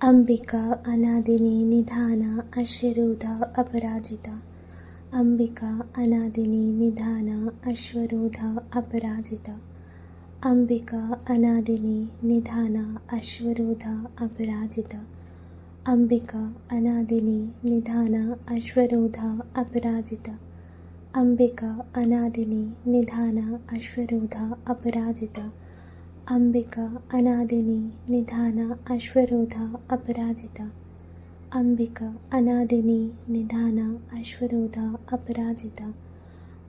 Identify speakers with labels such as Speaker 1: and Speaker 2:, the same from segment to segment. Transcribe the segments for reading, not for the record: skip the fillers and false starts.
Speaker 1: Ambika अनादिनी निधाना अश्वरूढ़ा Aparajita. Ambika अनादिनी निधाना अश्वरूढ़ा Aparajita. Ambika अनादिनी निधाना अश्वरूढ़ा Aparajita. Ambika अनादिनी निधाना अश्वरूढ़ा Aparajita. Ambika अनादिनी निधाना अश्वरूढ़ा Aparajita. Ambika अनादिनी निधाना अश्वरूढ़ा Aparajita. Ambika अनादिनी निधाना अश्वरूढ़ा Aparajita.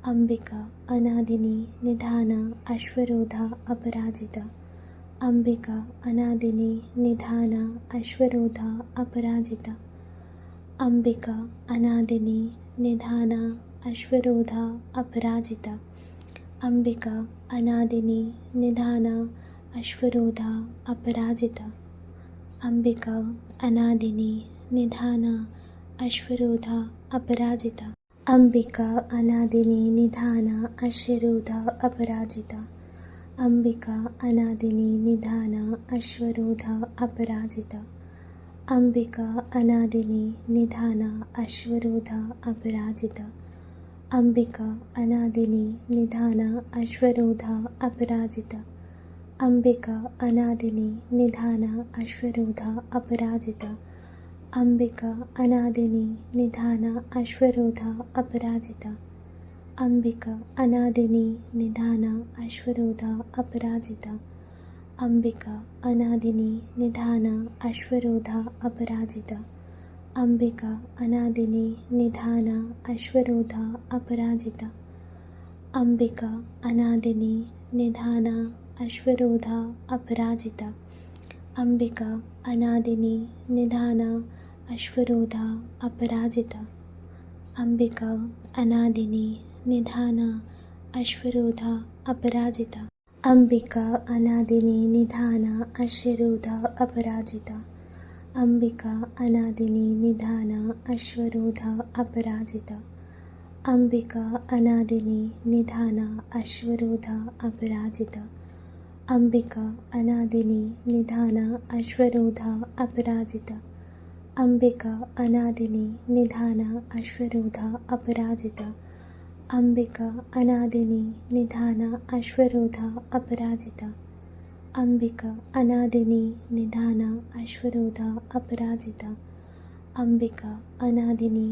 Speaker 1: Ambika अनादिनी निधाना अश्वरूढ़ा Aparajita. Ambika अनादिनी निधाना अश्वरूढ़ा Aparajita. Ambika अनादिनी निधाना अश्वरूढ़ा Aparajita. Ambika अनादिनी निधाना अश्वरूढ़ा Aparajita. Ambika अनादिनी निधाना अश्वरूढ़ा Aparajita. Ambika अनादिनी निधाना अश्वरूढ़ा Aparajita. Ambika अनादिनी निधाना अश्वरूढ़ा Aparajita. Ambika अनादिनी निधाना अश्वरूढ़ा Aparajita. Ambika अनादिनी निधाना अश्वरूढ़ा Aparajita. Ambika अनादिनी निधाना अश्वरूढ़ा Aparajita. Ambika अनादिनी निधाना अश्वरूढ़ा Aparajita. Ambika अनादिनी निधाना अश्वरूढ़ा Aparajita. Ambika अनादिनी निधाना अश्वरूढ़ा Aparajita. Ambika अनादिनी निधाना अश्वरूढ़ा Aparajita. Ambika अनादिनी निधाना अश्वरूढ़ा Aparajita. Ambika अनादिनी निधाना अश्वरूढ़ा Aparajita. Ambika अनादिनी निधाना अश्वरूढ़ा Aparajita. Ambika अनादिनी निधाना अश्वरूढ़ा Aparajita. Ambika अनादिनी निधाना अश्वरूढ़ा Aparajita. Ambika अनादिनी निधाना अश्वरूढ़ा Aparajita. Ambika अनादिनी निधाना अश्वरूढ़ा Aparajita. Ambika अनादिनी निधाना अश्वरूढ़ा Aparajita. Ambika अनादिनी निधाना अश्वरूढ़ा Aparajita. Ambika अनादिनी निधाना अश्वरूढ़ा Aparajita. Ambika अनादिनी निधाना अश्वरूढ़ा Aparajita. Ambika अनादिनी निधाना अश्वरूढ़ा Aparajita. Ambika अनादिनी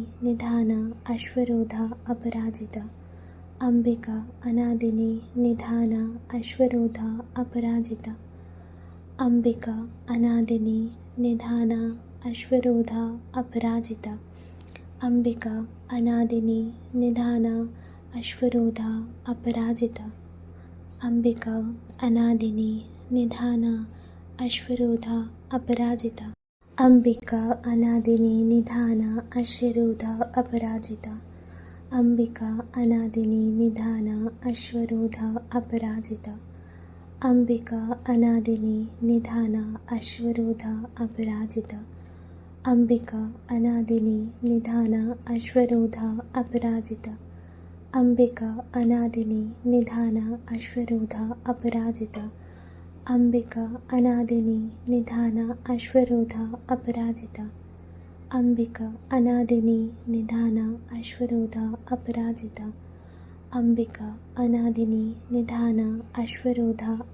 Speaker 1: निधाना अश्वरूढ़ा Aparajita. Ambika अनादिनी निधाना अश्वरूढ़ा Aparajita. Ambika अनादिनी निधाना अश्वरूढ़ा Aparajita. Ambika अनादिनी निधाना अश्वरूढ़ा Aparajita. Ambika अनादिनी निधाना अश्वरूढ़ा Aparajita. Ambika अनादिनी निधाना अश्वरूढ़ा Aparajita. Ambika अनादिनी निधाना अश्वरूढ़ा Aparajita. Ambika अनादिनी निधाना अश्वरूढ़ा Aparajita. Ambika अनादिनी निधाना अश्वरूढ़ा Aparajita. Ambika अनादिनी निधाना अश्वरूढ़ा Aparajita. Ambika अनादिनी निधाना अश्वरूढ़ा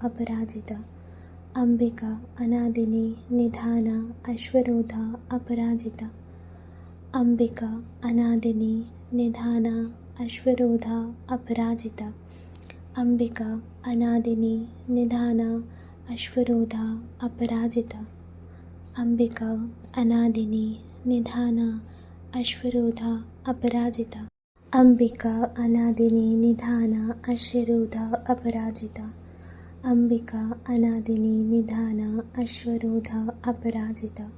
Speaker 1: Aparajita. Ambika अनादिनी निधाना अश्वरूढ़ा Aparajita. Ambika अनादिनी निधाना अश्वरूढ़ा Aparajita. Ambika अनादिनी निधाना अश्वरूढ़ा Aparajita. Ambika अनादिनी निधाना अश्वरूढ़ा Aparajita. Ambika अनादिनी निधाना अश्वरूढ़ा Aparajita. Ambika अनादिनी निधाना अश्वरूढ़ा Aparajita.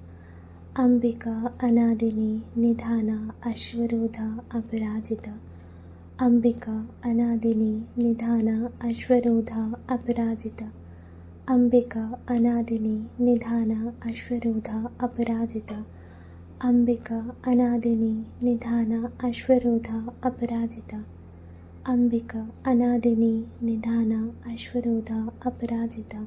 Speaker 1: Ambika अनादिनी निधाना अश्वरूढ़ा Aparajita. Ambika अनादिनी निधाना अश्वरूढ़ा Aparajita. Ambika अनादिनी निधाना अश्वरूढ़ा Aparajita. Ambika अनादिनी निधाना अश्वरूढ़ा Aparajita. Ambika अनादिनी निधाना अश्वरूढ़ा Aparajita.